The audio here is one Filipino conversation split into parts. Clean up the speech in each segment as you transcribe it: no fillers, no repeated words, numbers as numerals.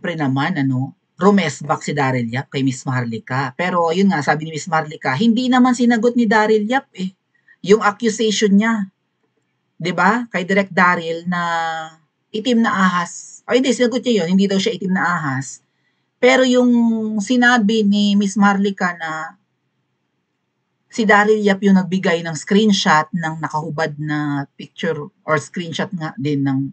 syempre naman, rumesbak si Daryl Yap kay Miss Maharlika. Pero yun nga, sabi ni Miss Maharlika, hindi naman sinagot ni Daryl Yap eh. Yung accusation niya, 'di ba? Kay Direk Daryl na itim na ahas. O hindi, sinagot niya yun, hindi daw siya itim na ahas. Pero yung sinabi ni Miss Maharlika na si Daryl Yap yung nagbigay ng screenshot ng nakahubad na picture or screenshot nga din ng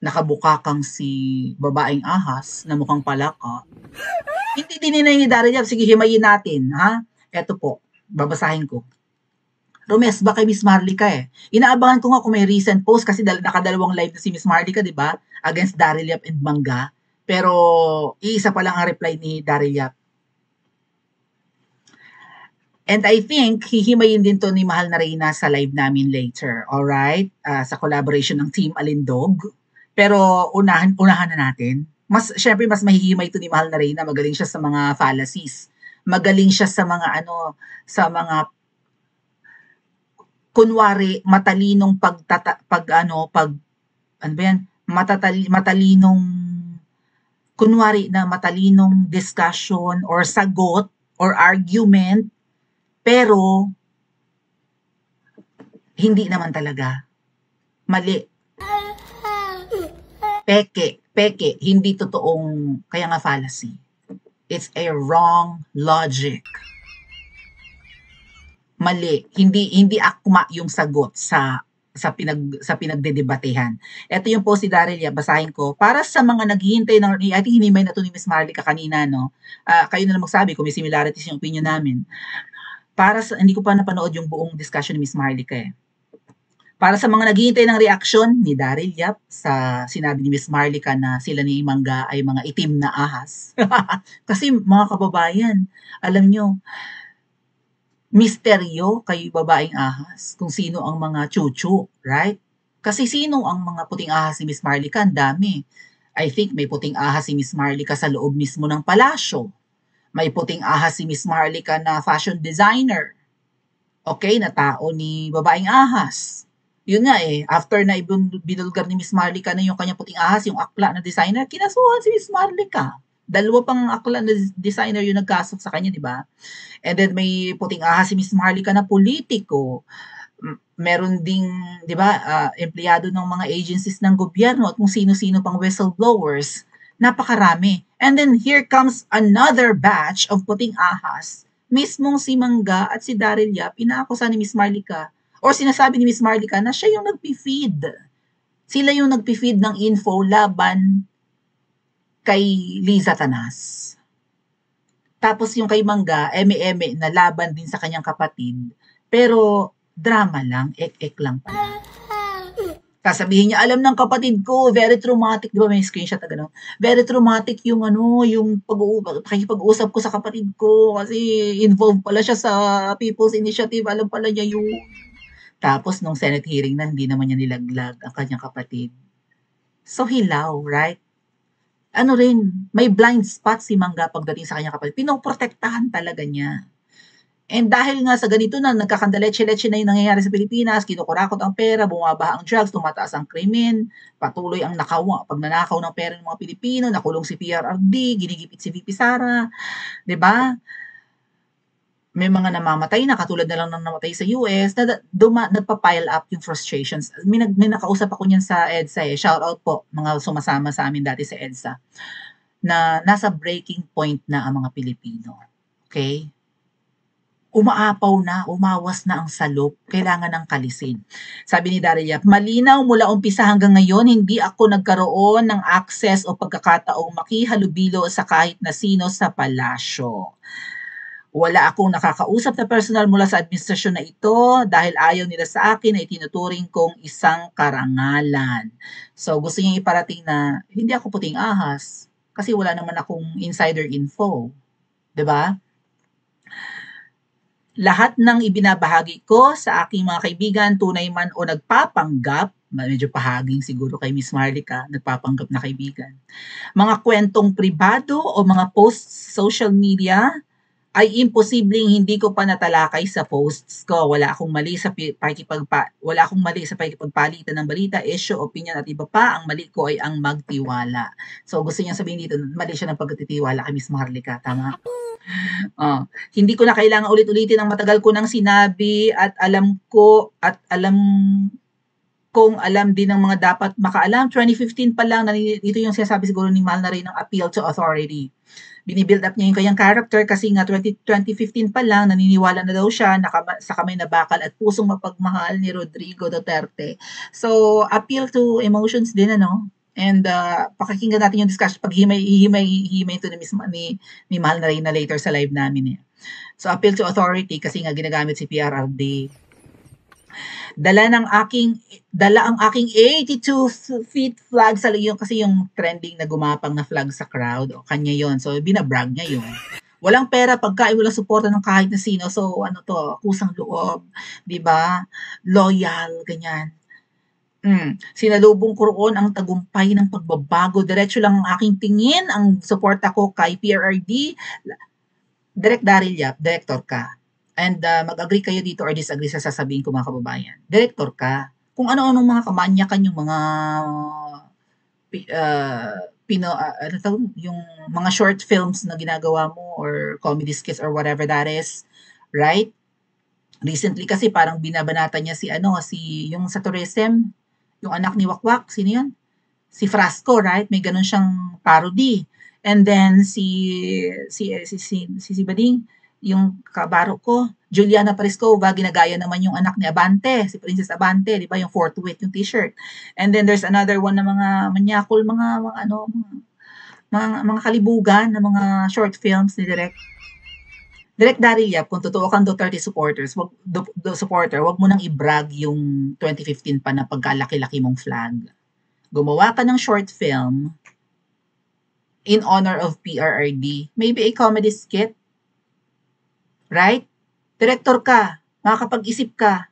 nakabukakang si babaeng ahas na mukhang palaka. Hindi dininay ni Daryl Yap. Sige, himayin natin, ha? Eto po, babasahin ko. Rumesbak kay Miss Maharlika eh. Inaabangan ko nga kung may recent post kasi nakadalawang live na si Miss Maharlika, di ba? Against Daryl Yap and Mangga. Pero iisa pa lang ang reply ni Daryl Yap. And I think hihimayin din to ni Mahal na Reyna sa live namin later. Alright? Sa collaboration ng Team Alindog. Pero unahan na natin. Syempre mas mahihimay to ni Mahal na Reyna. Magaling siya sa mga fallacies. Magaling siya sa mga kunwari matalinong matalinong discussion or sagot or argument, pero hindi naman talaga. Mali. Peke, hindi totoong, kaya nga fallacy. It's a wrong logic. Mali, hindi akma yung sagot sa pinagdedebatehan. Ito yung post ni Daryl Yap, basahin ko. Para sa mga naghihintay I think hinimay na to ni Miss Maharlika kanina, no? Kayo na lang magsabi kung may similarities yung opinion namin. Hindi ko pa napanood yung buong discussion ni Miss Maharlika eh. Para sa mga naghihintay ng reaksyon ni Daryl Yap sa sinabi ni Miss Maharlika na sila ni Mangga ay mga itim na ahas. Kasi mga kababayan, alam nyo, misteryo kay babaeng ahas kung sino ang mga chuchu, right? Kasi sino ang mga puting ahas ni Miss Maharlika? Ang dami. I think may puting ahas si Miss Maharlika sa loob mismo ng palasyo. May puting ahas si Miss Maharlika na fashion designer. Okay, na tao ni babaeng ahas. Yun nga eh, after na binulgar ni Miss Maharlika na yung kanyang puting ahas, yung akla na designer, kinasuhan si Miss Maharlika. Dalawa pang akla na designer yung nagkasok sa kanya, di ba? And then may puting ahas si Miss Maharlika na politiko. Meron ding, di ba, empleyado ng mga agencies ng gobyerno at kung sino-sino pang whistleblowers. Napakarami. And then here comes another batch of puting ahas. Mismong si Mangga at si Daryl Yap, inaakusan ni Miss Maharlika or sinasabi ni Miss Maharlika na siya yung nagpi-feed. Sila yung nagpi-feed ng info laban kay Liza Tanas. Tapos yung kay Mangga, eme-eme na laban din sa kanyang kapatid. Pero drama lang, ek-ek lang pala. Sasabihin niya, alam ng kapatid ko, very traumatic, di ba may screenshot na gano'n? Very traumatic yung yung pag-uusap ko sa kapatid ko kasi involved pala siya sa People's Initiative, alam pala niya yun. Tapos nung Senate hearing na, hindi naman niya nilaglag ang kanyang kapatid. So hilaw, right? May blind spot si Mangga pagdating sa kanyang kapatid. Pinoprotektahan talaga niya. And dahil nga sa ganito na nagkakandaletse-letse na yung nangyayari sa Pilipinas, kinukurakot ang pera, bumabaha ang drugs, tumataas ang krimen, patuloy ang pagnanakaw ng pera ng mga Pilipino, nakulong si PRRD, ginigipit si VP Sara, 'di ba? May mga namamatay na katulad na lang ng namatay sa US na nagpa-pile up yung frustrations. May nakausap ako niyan sa EDSA eh. Shout out po mga sumasama sa amin dati sa EDSA na nasa breaking point na ang mga Pilipino. Okay? Umawas na ang salop, kailangan ng kalisin. Sabi ni Daryl Yap, malinaw mula umpisa hanggang ngayon, hindi ako nagkaroon ng access o pagkakataong makihalubilo sa kahit na sino sa palasyo. Wala akong nakakausap na personal mula sa administrasyon na ito dahil ayaw nila sa akin ay tinuturing kong isang karangalan. So gusto niya iparating na hindi ako puting ahas kasi wala naman akong insider info. 'Di ba? Lahat ng ibinabahagi ko sa aking mga kaibigan, tunay man o nagpapanggap, medyo pahaging siguro kay Miss Maharlika, nagpapanggap na kaibigan. Mga kwentong pribado o mga posts sa social media, ay imposibleng hindi ko pa natalakay sa posts ko. Wala akong mali sa pakikipagpalitan ng balita, issue, opinion at iba pa. Ang mali ko ay ang magtiwala. So gusto niya sabihin dito, mali siya ng pagtitiwala kay Miss Maharlika, tama? Hindi ko na kailangan ulit-ulitin ang matagal ko nang sinabi at alam kung alam din ng mga dapat makaalam. 2015 pa lang, ito yung sinasabi siguro ni Mal na rin ng appeal to authority. Binibuild up niya yung kanyang character kasi nga 2015 pa lang, naniniwala na daw siya sa kamay na bakal at pusong mapagmahal ni Rodrigo Duterte. So, appeal to emotions din, ano? And pakikinggan natin yung discussion pag himay ito ni Mahal na Reyna later sa live namin. So, appeal to authority kasi nga ginagamit si PRRD. Dala ang aking 82 feet flag sa yung kasi yung trending na gumapang na flag sa crowd, o kanya yon. So binabrag niya yun. Walang pera, pagkain, walang suporta ng kahit na sino. So ano to, kusang loob, 'di ba? Loyal, ganyan. Sinalubong ko roon ang tagumpay ng pagbabago. Diretso lang ang aking tingin, ang suporta ko kay PRRD. Direk Daryl Yap, director ka. And mag-agree kayo dito or disagree sa sasabihin ko, mga kababayan. Director ka. Kung ano-anong mga kamanyakan yung mga yung mga short films na ginagawa mo or comedy skits or whatever that is, right? Recently kasi parang binabanata niya yung sa tourism, yung anak ni Wakwak, sino yun? Si Frasco, right? May ganun siyang parody. And then si Bading, yung kabaro ko, Juliana Pariscova, ginagaya naman yung anak ni Abante, si Princess Abante, di ba? Yung forthwith yung t-shirt. And then there's another one na mga manyakol, mga kalibugan na mga short films ni Direk Daryl Yap, kung totoo kang Duterte supporter, wag mo nang i-brag yung 2015 pa na pagkalaki-laki mong flag. Gumawa ka ng short film in honor of PRRD. Maybe a comedy skit. Right? Director ka, makakapag-isip ka.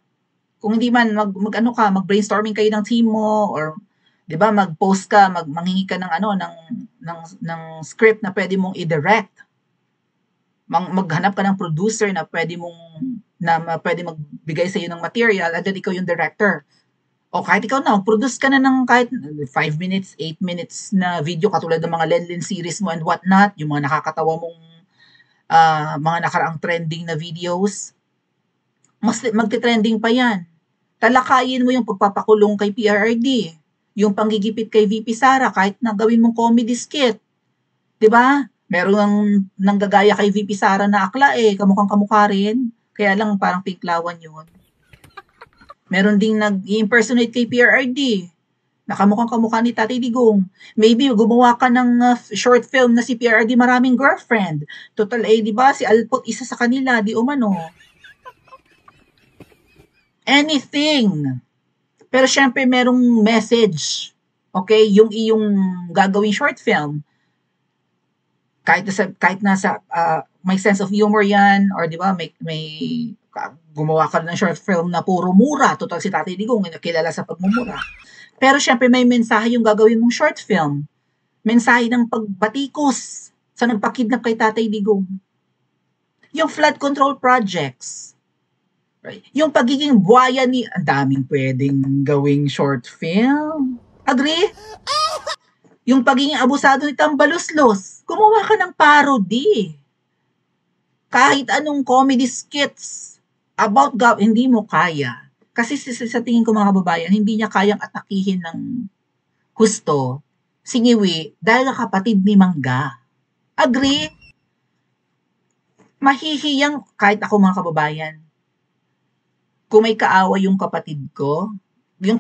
Kung hindi man mag-brainstorming kayo ng team mo or 'di ba, mag-post ka, manghingi ka ng ng script na pwede mong i-direct. Maghanap ka ng producer na pwede magbigay sa iyo ng material at then ikaw yung director. O kahit ikaw na, mag-produce ka na ng kahit 5 minutes, 8 minutes na video katulad ng mga Lenlen series mo and whatnot, yung mga nakakatawa mong mga nakaraang trending na videos. Magte-trending pa yan. Talakayin mo yung pagpapakulong kay PRRD, yung panggigipit kay VP Sara, kahit na gawin mong comedy skit. 'Di ba? Meron nanggagaya kay VP Sara na akla kamukhang kamukha rin. Kaya lang parang pinklawan yun. Meron ding nag-impersonate kay PRRD. Nakamukhang kamukha ni Tatay Digong. Maybe gumawa ka ng short film na si PRRD maraming girlfriend. Total di ba? Si Alpot isa sa kanila, di umano. Anything. Pero syempre merong message. Okay? Yung iyong gagawing short film. Kahit nasa may sense of humor yan or di ba may gumawa ka ng short film na puro mura. Total si Tatay Digong kilala sa pagmumura. Pero syempre may mensahe yung gagawin mong short film. Mensahe ng pagbatikos sa nagpakidnap kay Tatay Digong. Yung flood control projects. Right? Yung pagiging buhaya ang daming pwedeng gawing short film. Agree? Yung pagiging abusado ni Tambaluslos. Gumawa ka ng parody. Kahit anong comedy skits about hindi mo kaya. Kasi sa tingin ko mga kababayan, hindi niya kayang atakihin ng husto si Ngiwi dahil kapatid ni Mangga. Agree? Mahihiyang kahit ako mga kababayan. Kung may kaaway yung kapatid ko,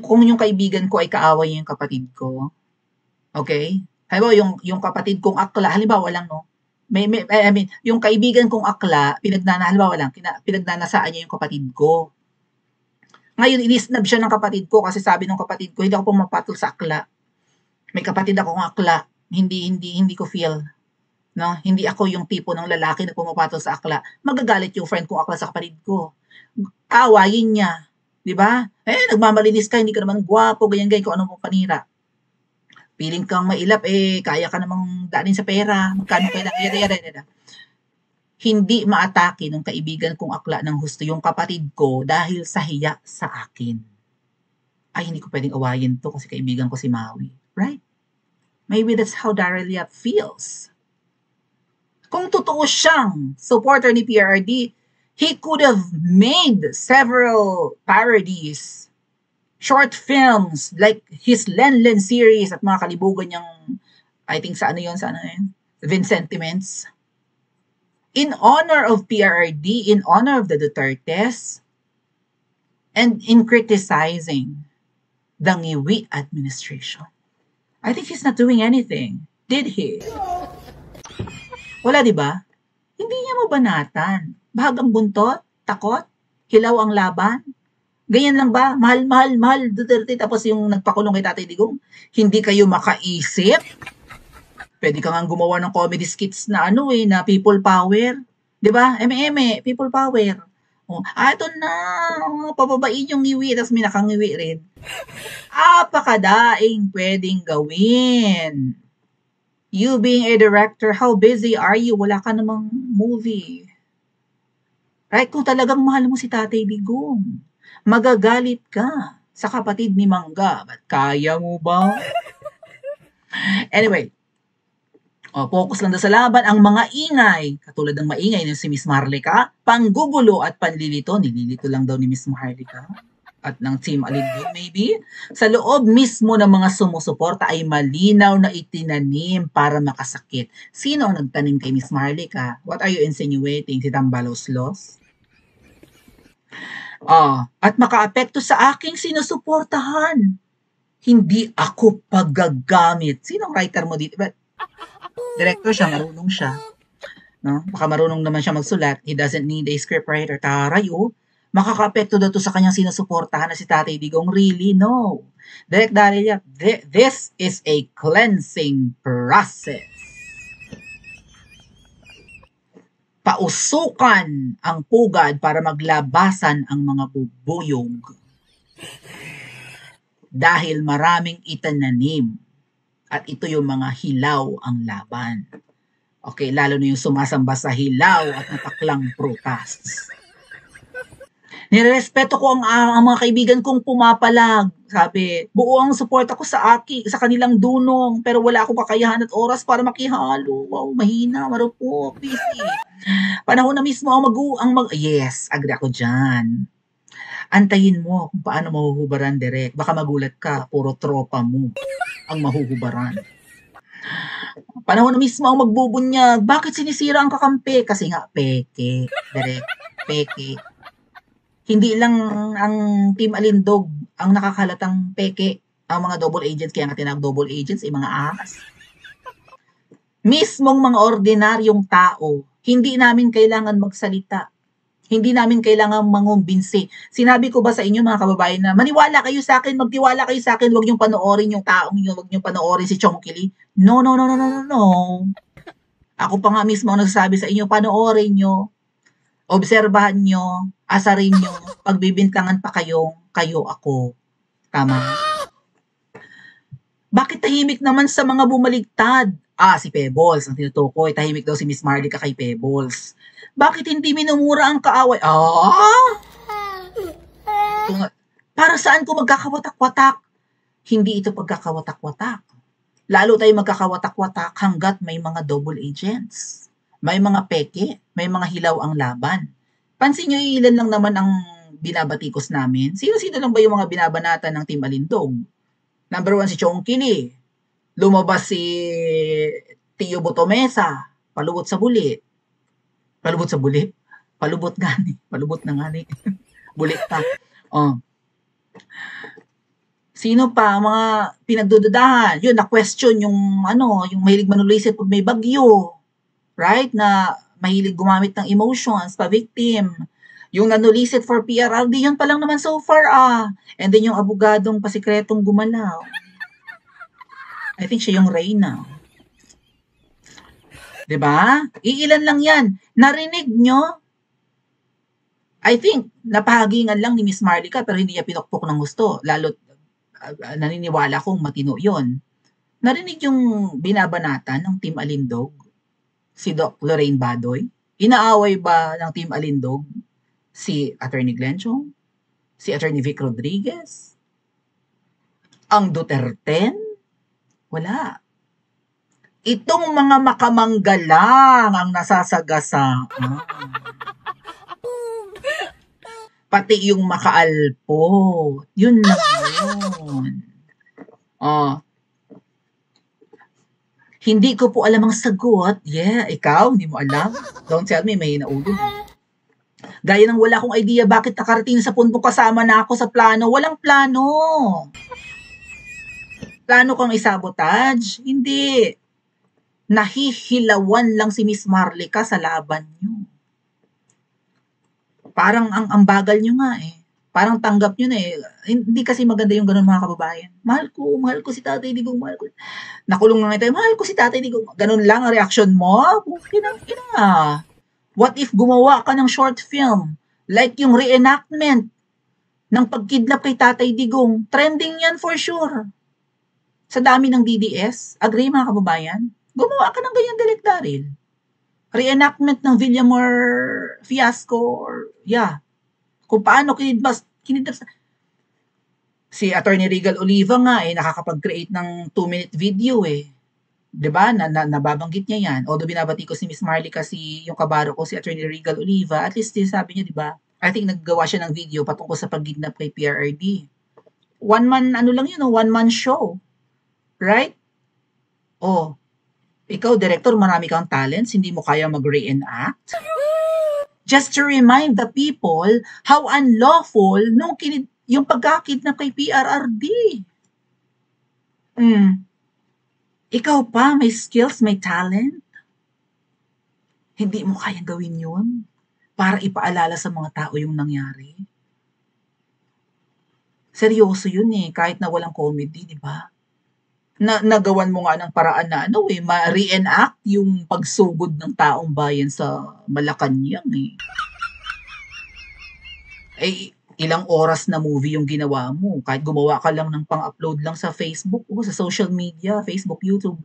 kung yung kaibigan ko ay kaaway yung kapatid ko, okay? Halimbawa, yung kapatid kong akla, halimbawa lang, no? Yung kaibigan kong akla, pinagnanasaan niya yung kapatid ko. Ngayon, inisnab siya ng kapatid ko kasi sabi ng kapatid ko, hindi ako pumapatol sa akla. May kapatid akong akla, hindi ko feel. No? Hindi ako yung tipo ng lalaki na pumapatol sa akla. Magagalit yung friend kong akla sa kapatid ko. Awayin niya. Di ba? Nagmamalinis ka, hindi ka naman gwapo, ganyan-ganyan, kung ano mong panira. Piling kang mailap, kaya ka namang daanin sa pera. Magkano kailangan, yada. hindi maatake ng kaibigan kong akla ng husto yung kapatid ko dahil sa hiya sa akin. Ay, hindi ko pwedeng awayin to kasi kaibigan ko si Maui. Right? Maybe that's how Daryl Yap feels. Kung totoo siyang supporter ni PRRD, he could have made several parodies, short films, like his Lenlen series at mga kalibugan niyang, I think sa ano yun, Vincentiments. In honor of PRRD, in honor of the Dutertes, and in criticizing the Ngiwi administration. I think he's not doing anything. Did he? Wala, di ba? Hindi niya mabanatan. Bahagang buntot, takot, hilaw ang laban. Ganyan lang ba? Mahal, mahal, mahal, Duterte. Tapos yung nagpakulong kay Tatay Digong, hindi kayo makaisip? Pwede ka nga gumawa ng comedy skits na na people power. 'Di ba? Eme, people power. Oh, ito na, pababain yung ngiwi, tapos may nakangiwi rin. Apakadaing pwedeng gawin. You being a director, how busy are you? Wala ka namang movie. Right? Kung talagang mahal mo si Tatay Digong, magagalit ka sa kapatid ni Mangga. Ba't kaya mo ba? Anyway, focus lang daw sa laban. Ang mga ingay, katulad ng maingay ng si Miss Marlica, panggugulo at panlilito, nililito lang daw ni Miss Marlica at ng Team Alindog maybe, sa loob mismo ng mga sumusuporta ay malinaw na itinanim para makasakit. Sino ang nagtanim kay Miss Marlica? What are you insinuating? Si Tambalos Los? At makaapekto sa aking sinusuportahan. Hindi ako paggagamit. Sinong writer mo dito? Director siya, marunong siya. No? Baka marunong naman siya magsulat. He doesn't need a scriptwriter. Taray, makaka-apekto daw to sa kanyang sinusuportahan na si Tatay Digong. Really? No. Direct Daryl, this is a cleansing process. Pausukan ang pugad para maglabasan ang mga bubuyog. Dahil maraming itananim. At ito yung mga hilaw ang laban. Okay, lalo na yung sumasamba sa hilaw at nataklang prutas. Nirerespeto ko ang mga kaibigan kong pumapalag. Sabi, buo ang suporta ko sa kanilang dunong, pero wala akong kakayahan at oras para makihalo. Wow, mahina, marupok, busy. Panahon na mismo yes, agree ako dyan. Antayin mo kung paano mahuhubaran direct. Baka magulat ka, puro tropa mo ang mahuhubaran. Panahon na mismo ang magbubunyag. Bakit sinisira ang kakampi? Kasi nga, peke. Direct, peke. Hindi lang ang Team Alindog ang nakakalatang peke. Ang mga double agents, kaya nga tinawag double agents, mga ahas. Mismong mga ordinaryong tao, hindi namin kailangan magsalita. Hindi namin kailangan mangumbinsi. Sinabi ko ba sa inyo mga kababayan na maniwala kayo sa akin, magtiwala kayo sa akin, huwag niyong panoorin yung taong yun, huwag niyong panoorin si Chongkili. No. Ako pa nga mismo ang nagsasabi sa inyo, panoorin niyo, obserbahan niyo, asarin niyo, pagbibintangan pa kayo ako. Tama? Bakit tahimik naman sa mga bumaligtad? Si Pebbles, ang tinutukoy. Tahimik daw si Miss Marlica kay Pebbles. Bakit hindi minumura ang kaaway? Para saan ko magkakawatak-watak? Hindi ito pagkakawatak-watak. Lalo tayo magkakawatak-watak hanggat may mga double agents. May mga peke, may mga hilaw ang laban. Pansin nyo, ilan lang naman ang binabatikos namin. Sino-sino lang ba yung mga binabanatan ng Team Alindog? Number 1 si Chongkili. Lumabas si Tio Botomesa. Palubot sa bulit. Palubot gani. Palubot na gani. Bulit pa. Sino pa? Mga pinagdududahan. Yun, na-question yung mahilig manulisip pag may bagyo. Right? Na mahilig gumamit ng emotions pa victim. Yung nanulisit for PRRD, yun pa lang naman so far And then yung abogadong pasikretong gumalaw. I think siya yung Reyna. Diba? Iilan lang yan. Narinig nyo? I think, napahagingan lang ni Miss Marlica pero hindi niya pinukpok ng gusto. Lalo, naniniwala kong matino yun. Narinig yung binabanatan ng Team Alindog, si Doc Lorraine Badoy. Inaaway ba ng Team Alindog si Attorney Glenn Chong? Si Attorney Vic Rodriguez? Ang Duterte? Wala. Itong mga makamangga lang ang nasasagasaan. Pati yung makaalpo. Yun lang yun. Oh. Hindi ko po alam ang sagot. Yeah, ikaw, hindi mo alam. Don't tell me, may naulo. Gaya ng wala akong idea bakit nakarating sa puntong kasama na ako sa plano. Walang plano. Plano kang isabotage? Hindi. Nahihilawan lang si Miss Marlica sa laban nyo. Parang ang bagal nyo nga eh. Parang tanggap nyo na eh. Hindi kasi maganda yung ganun mga kababayan. Mahal ko si Tatay Digong, mahal ko. Nakulong lang ito, mahal ko si Tatay Digong. Ganun lang ang reaction mo? Ina. What if gumawa ka ng short film? Like yung reenactment ng pagkidnap kay Tatay Digong. Trending yan for sure. Sa dami ng DDS. Agree mga kababayan? Gumawa ka ng ganyan, Direk Daryl. Reenactment ng Villamor fiasco or kung paano kinidnap si Attorney Regal Oliva nga nakakapag-create ng 2-minute video 'di ba? Nababanggit niya 'yan. Although binabati ko si Miss Marley kasi yung kabaro ko si Attorney Regal Oliva, at least sabi niya 'di ba? I think naggawa siya ng video patungkol sa pagkidnap kay PRRD. One man show. Right? Ikaw, director, marami kang talents, hindi mo kaya mag-reenact? Just to remind the people how unlawful yung pagkakidnap kay PRRD. Ikaw pa, may skills, may talent? Hindi mo kayang gawin yun para ipaalala sa mga tao yung nangyari? Seryoso yun kahit na walang comedy, di ba? Nagawan mo nga ng paraan na ma-reenact yung pagsugod ng taong bayan sa Malacanang ilang oras na movie yung ginawa mo. Kahit gumawa ka lang ng pang-upload lang sa Facebook o sa social media, Facebook, YouTube.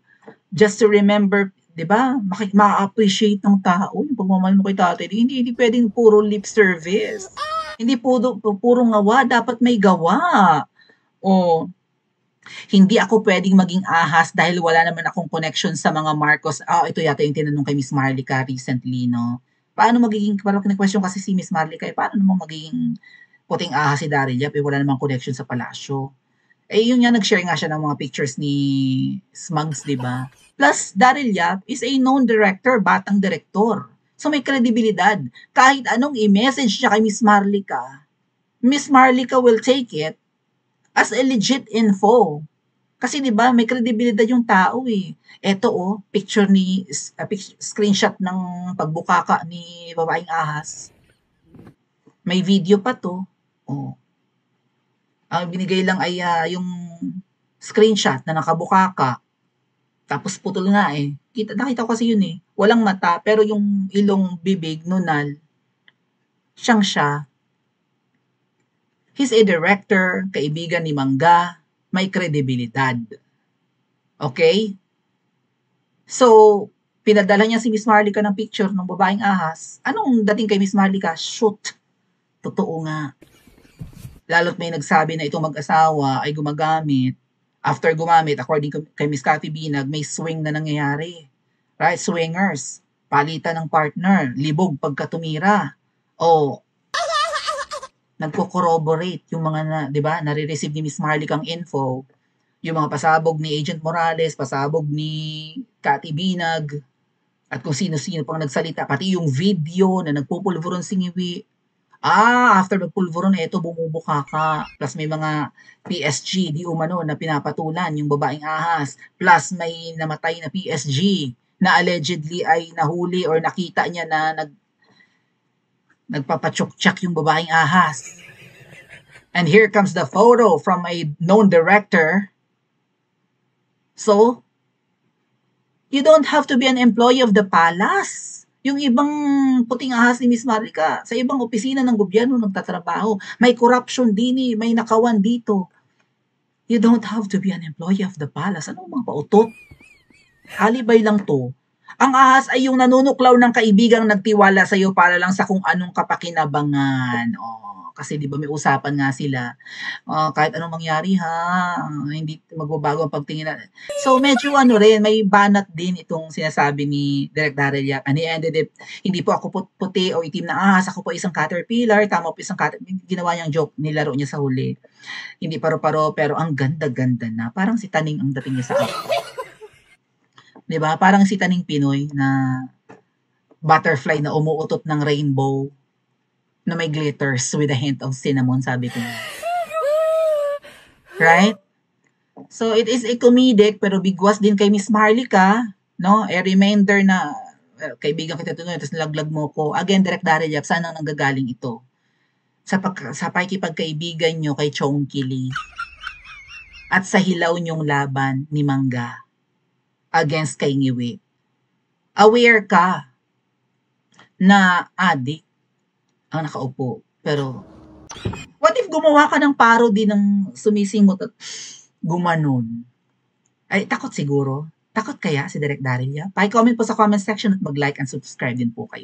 Just to remember, di ba? Ma-appreciate ng tao yung pagmamahal mo kay tatay. Hindi pwedeng puro lip service. Hindi puro ngawa. Dapat may gawa. Hindi ako pwedeng maging ahas dahil wala naman akong connection sa mga Marcos. Ito yata yung tinanong kay Miss Marlica recently, no? Parang kine-question kasi si Miss Marlica, paano naman magiging puting ahas si Daryl Yap, wala namang connection sa palasyo. Yun nga, nag-share nga siya ng mga pictures ni Smugs, di ba? Plus, Daryl Yap is a known director, batang director. So may kredibilidad. Kahit anong i-message niya kay Miss Marlica will take it as a legit info. Kasi 'di ba, may kredibilidad yung tao Ito picture screenshot ng pagbukaka ni babaeng ahas. May video pa to. Ang binigay lang ay yung screenshot na nakabukaka. Tapos putol nga nakita ko kasi yun Walang mata, pero yung ilong, bibig, nunal. Siya. He's a director, kaibigan ni Mangga, may kredibilidad. Okay? So, pinadala niya si Miss Marlica ng picture ng babaeng ahas. Anong dating kay Miss Marlica? Shoot. Totoo nga. Lalo't may nagsabi na itong mag-asawa ay gumagamit. After gumamit, according kay Miss Cathy Binag, may swing na nangyayari. Right? Swingers. Palitan ng partner. Libog pagka tumira. Nagko-corroborate yung mga di ba, nare-receive ni Miss Marlica ang info, yung mga pasabog ni Agent Morales, pasabog ni Cathy Binag, at kung sino-sino pang nagsalita, pati yung video na nagpupulburon si Ngiwi. After magpulburon, bumubuka ka. Plus may mga PSG, di umano, na pinapatulan yung babaeng ahas. Plus may namatay na PSG na allegedly ay nahuli or nakita niya na nagpapatsok-tsak yung babaeng ahas. And here comes the photo from a known director. So, you don't have to be an employee of the palace. Yung ibang puting ahas ni Miss Marlica, sa ibang opisina ng gobyerno nagtatrabaho. May corruption din may nakawan dito. You don't have to be an employee of the palace. Ano mga pautot? Halibay lang to. Ang ahas ay yung nanunuklaw ng kaibigang nagtiwala sa'yo para lang sa kung anong kapakinabangan. Oh, kasi 'di ba may usapan nga sila, kahit anong mangyari ha, hindi magbabago ang pagtingin na so medyo ano rin, may banat din itong sinasabi ni Direk Darrell Yap. And he ended it, hindi po ako puti o itim na ahas, ako po isang caterpillar, tama po isang ginawa niyang joke, nilaro niya sa huli. Hindi paro-paro pero ang ganda-ganda na, parang si Taning ang dating niya sa akin. 'Di ba? Parang si Taning Pinoy na butterfly na umuutot ng rainbow na may glitters with a hint of cinnamon, sabi ko nga. Right? So it is a comedic pero bigwas din kay Miss Marlica, no? A reminder na kaibigan kita tuloy tapos nilaglag mo ko. Again, Direk Darrell Yap, saan ang nanggagaling ito? Sa pakikipagkaibigan nyo kay Chongki Lee at sa hilaw nyong laban ni Mangga against kay Ngiwi. Aware ka na adik ang nakaupo. Pero, what if gumawa ka ng parody ng sumisingot at gumanon? Ay, takot siguro. Takot kaya si Direk Darrell Yap? Pa-comment po sa comment section at mag-like and subscribe din po kayo.